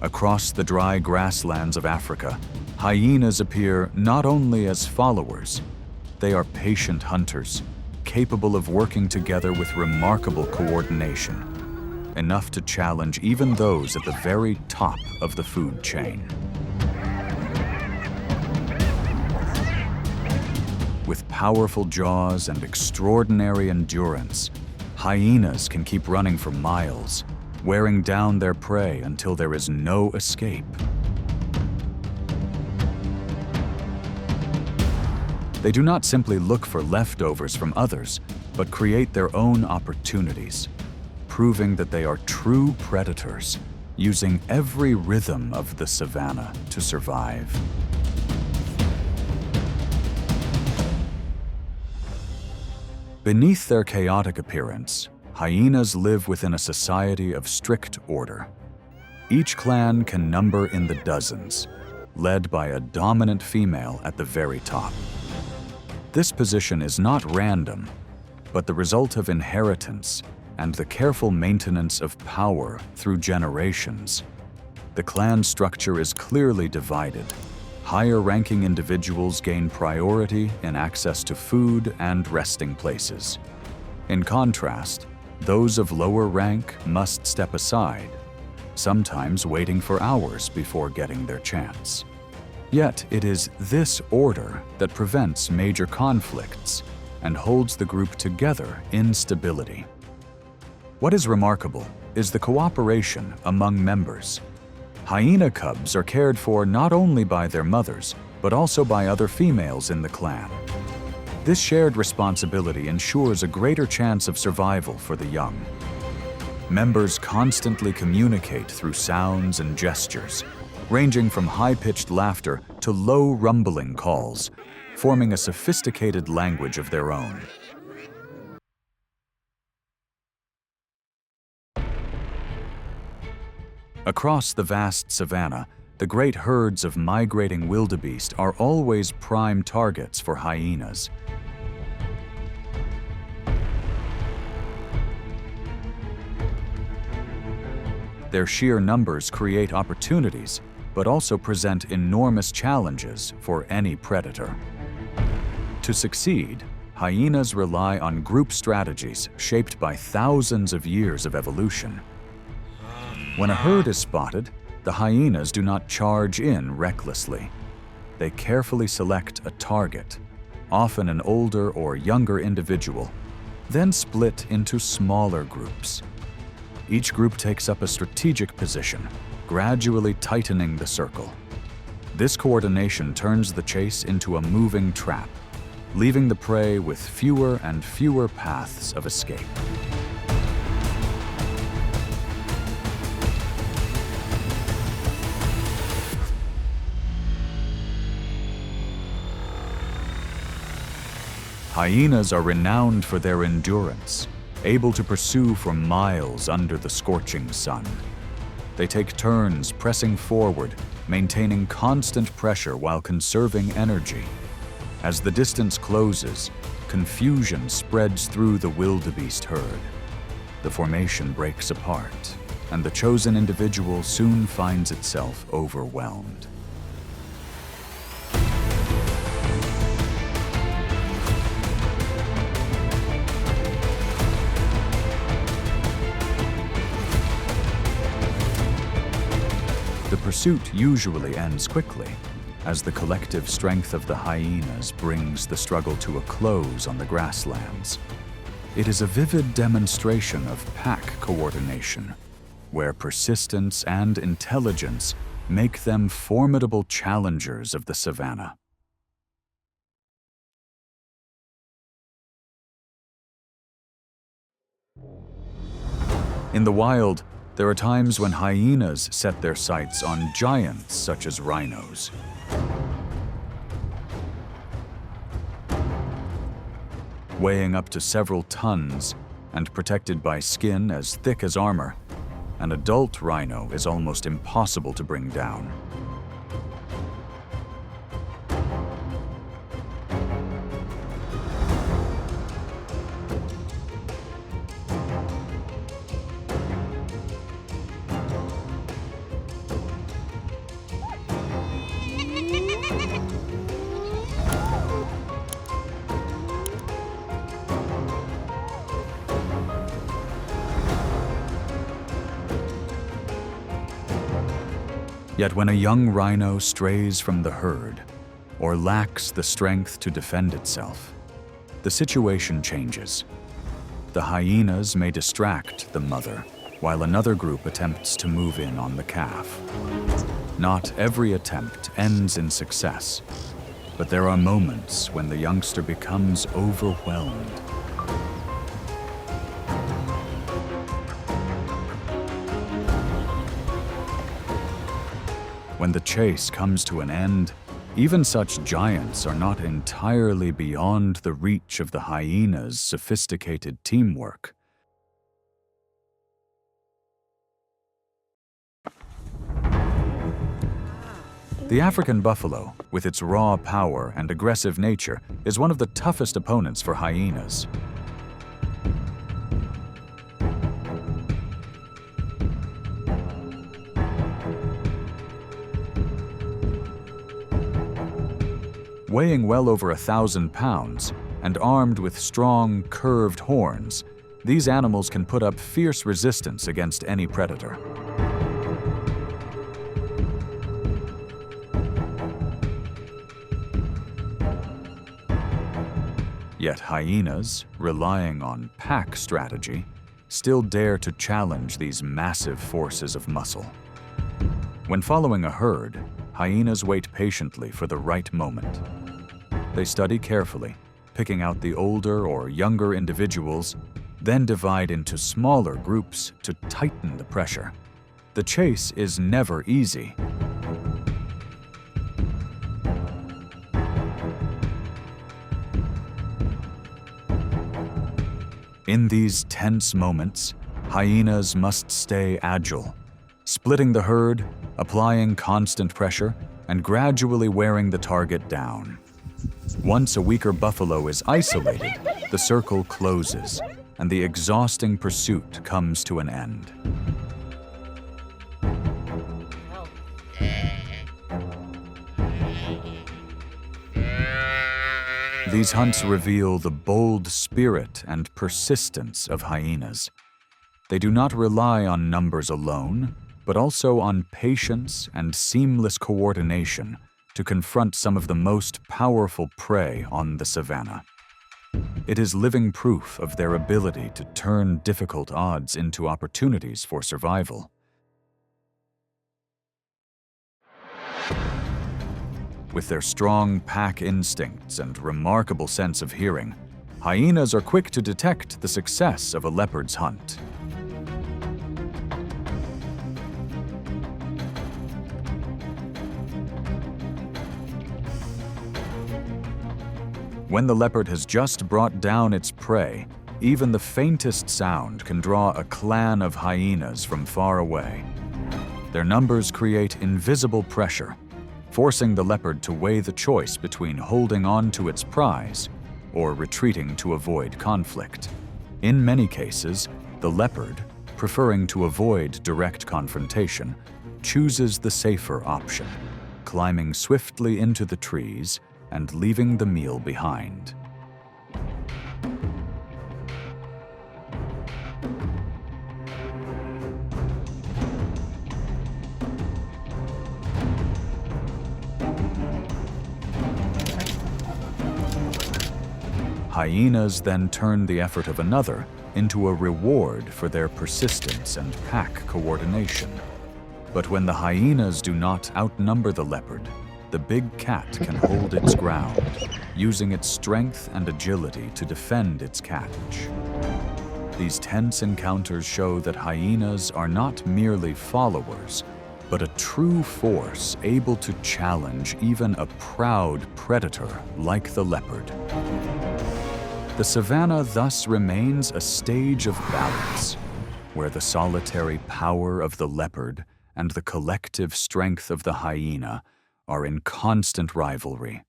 Across the dry grasslands of Africa, hyenas appear not only as followers, they are patient hunters, capable of working together with remarkable coordination, enough to challenge even those at the very top of the food chain. With powerful jaws and extraordinary endurance, hyenas can keep running for miles, wearing down their prey until there is no escape. They do not simply look for leftovers from others, but create their own opportunities, proving that they are true predators, using every rhythm of the savannah to survive. Beneath their chaotic appearance, hyenas live within a society of strict order. Each clan can number in the dozens, led by a dominant female at the very top. This position is not random, but the result of inheritance and the careful maintenance of power through generations. The clan structure is clearly divided. Higher-ranking individuals gain priority in access to food and resting places. In contrast, those of lower rank must step aside, sometimes waiting for hours before getting their chance. Yet it is this order that prevents major conflicts and holds the group together in stability. What is remarkable is the cooperation among members. Hyena cubs are cared for not only by their mothers, but also by other females in the clan. This shared responsibility ensures a greater chance of survival for the young. Members constantly communicate through sounds and gestures, ranging from high-pitched laughter to low rumbling calls, forming a sophisticated language of their own. Across the vast savannah, the great herds of migrating wildebeest are always prime targets for hyenas. Their sheer numbers create opportunities, but also present enormous challenges for any predator. To succeed, hyenas rely on group strategies shaped by thousands of years of evolution. When a herd is spotted, the hyenas do not charge in recklessly. They carefully select a target, often an older or younger individual, then split into smaller groups. Each group takes up a strategic position, gradually tightening the circle. This coordination turns the chase into a moving trap, leaving the prey with fewer and fewer paths of escape. Hyenas are renowned for their endurance, able to pursue for miles under the scorching sun. They take turns pressing forward, maintaining constant pressure while conserving energy. As the distance closes, confusion spreads through the wildebeest herd. The formation breaks apart, and the chosen individual soon finds itself overwhelmed. The pursuit usually ends quickly, as the collective strength of the hyenas brings the struggle to a close on the grasslands. It is a vivid demonstration of pack coordination, where persistence and intelligence make them formidable challengers of the savannah. In the wild, there are times when hyenas set their sights on giants such as rhinos. Weighing up to several tons and protected by skin as thick as armor, an adult rhino is almost impossible to bring down. Yet when a young rhino strays from the herd or lacks the strength to defend itself, the situation changes. The hyenas may distract the mother, while another group attempts to move in on the calf. Not every attempt ends in success, but there are moments when the youngster becomes overwhelmed. When the chase comes to an end, even such giants are not entirely beyond the reach of the hyena's sophisticated teamwork. The African buffalo, with its raw power and aggressive nature, is one of the toughest opponents for hyenas. Weighing well over 1,000 pounds and armed with strong, curved horns, these animals can put up fierce resistance against any predator. Yet hyenas, relying on pack strategy, still dare to challenge these massive forces of muscle. When following a herd, hyenas wait patiently for the right moment. They study carefully, picking out the older or younger individuals, then divide into smaller groups to tighten the pressure. The chase is never easy. In these tense moments, hyenas must stay agile, splitting the herd, applying constant pressure, and gradually wearing the target down. Once a weaker buffalo is isolated, the circle closes, and the exhausting pursuit comes to an end. These hunts reveal the bold spirit and persistence of hyenas. They do not rely on numbers alone, but also on patience and seamless coordination to confront some of the most powerful prey on the savannah. It is living proof of their ability to turn difficult odds into opportunities for survival. With their strong pack instincts and remarkable sense of hearing, hyenas are quick to detect the success of a leopard's hunt. When the leopard has just brought down its prey, even the faintest sound can draw a clan of hyenas from far away. Their numbers create invisible pressure, forcing the leopard to weigh the choice between holding on to its prize or retreating to avoid conflict. In many cases, the leopard, preferring to avoid direct confrontation, chooses the safer option, climbing swiftly into the trees and leaving the meal behind. Hyenas then turn the effort of another into a reward for their persistence and pack coordination. But when the hyenas do not outnumber the leopard, the big cat can hold its ground, using its strength and agility to defend its catch. These tense encounters show that hyenas are not merely followers, but a true force able to challenge even a proud predator like the leopard. The savannah thus remains a stage of balance, where the solitary power of the leopard and the collective strength of the hyena are in constant rivalry.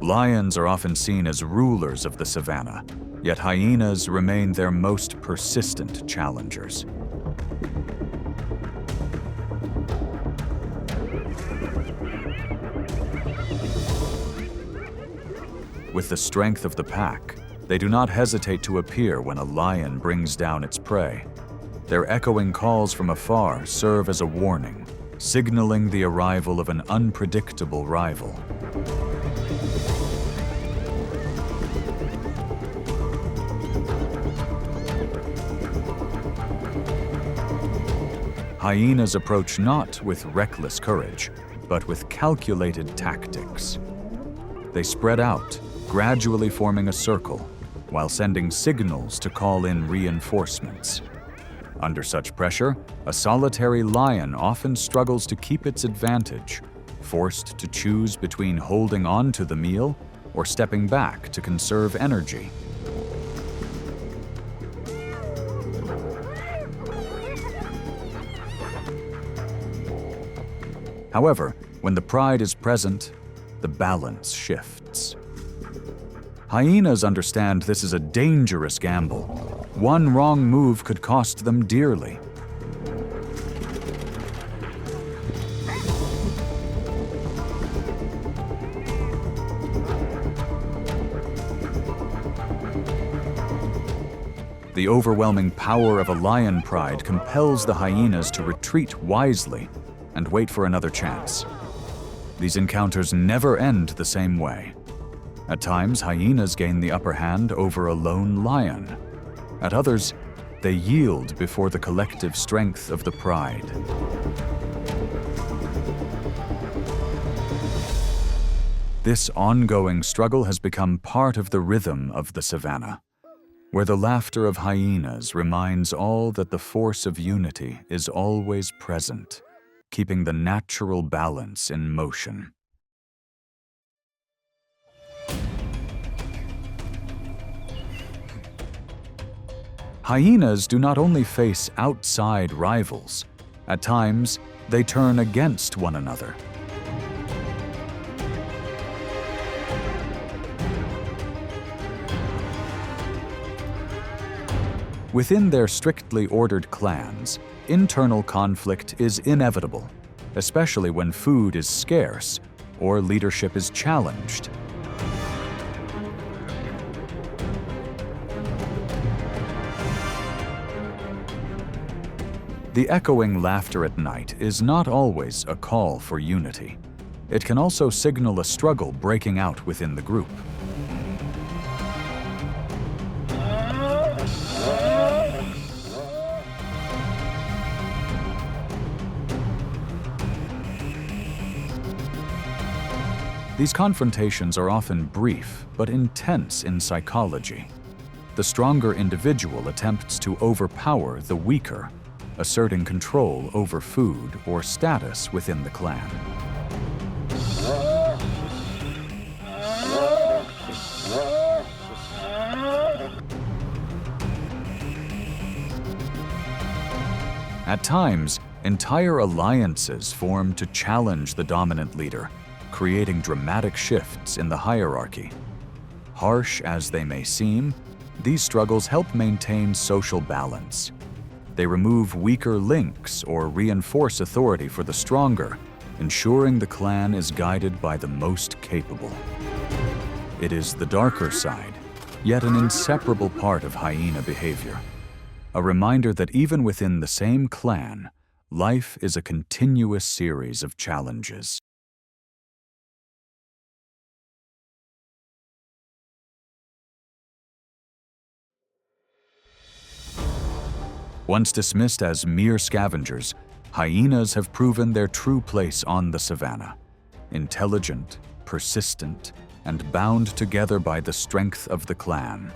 Lions are often seen as rulers of the savannah, yet hyenas remain their most persistent challengers. With the strength of the pack, they do not hesitate to appear when a lion brings down its prey. Their echoing calls from afar serve as a warning, signaling the arrival of an unpredictable rival. Hyenas approach not with reckless courage, but with calculated tactics. They spread out, gradually forming a circle, while sending signals to call in reinforcements. Under such pressure, a solitary lion often struggles to keep its advantage, forced to choose between holding on to the meal or stepping back to conserve energy. However, when the pride is present, the balance shifts. Hyenas understand this is a dangerous gamble. One wrong move could cost them dearly. The overwhelming power of a lion pride compels the hyenas to retreat wisely and wait for another chance. These encounters never end the same way. At times, hyenas gain the upper hand over a lone lion. At others, they yield before the collective strength of the pride. This ongoing struggle has become part of the rhythm of the savannah, where the laughter of hyenas reminds all that the force of unity is always present, keeping the natural balance in motion. Hyenas do not only face outside rivals. At times, they turn against one another. Within their strictly ordered clans, internal conflict is inevitable, especially when food is scarce or leadership is challenged. The echoing laughter at night is not always a call for unity. It can also signal a struggle breaking out within the group. These confrontations are often brief but intense in psychology. The stronger individual attempts to overpower the weaker, asserting control over food or status within the clan. At times, entire alliances form to challenge the dominant leader, creating dramatic shifts in the hierarchy. Harsh as they may seem, these struggles help maintain social balance. They remove weaker links or reinforce authority for the stronger, ensuring the clan is guided by the most capable. It is the darker side, yet an inseparable part of hyena behavior. A reminder that even within the same clan, life is a continuous series of challenges. Once dismissed as mere scavengers, hyenas have proven their true place on the savannah. Intelligent, persistent, and bound together by the strength of the clan.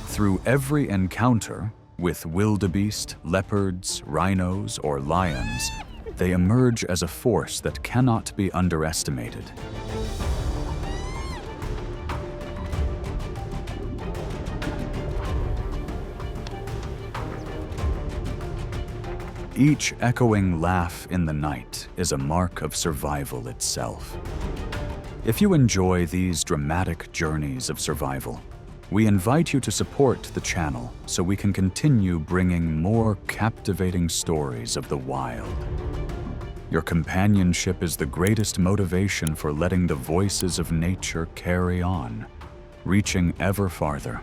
Through every encounter, with wildebeest, leopards, rhinos, or lions, they emerge as a force that cannot be underestimated. Each echoing laugh in the night is a mark of survival itself. If you enjoy these dramatic journeys of survival, we invite you to support the channel so we can continue bringing more captivating stories of the wild. Your companionship is the greatest motivation for letting the voices of nature carry on, reaching ever farther.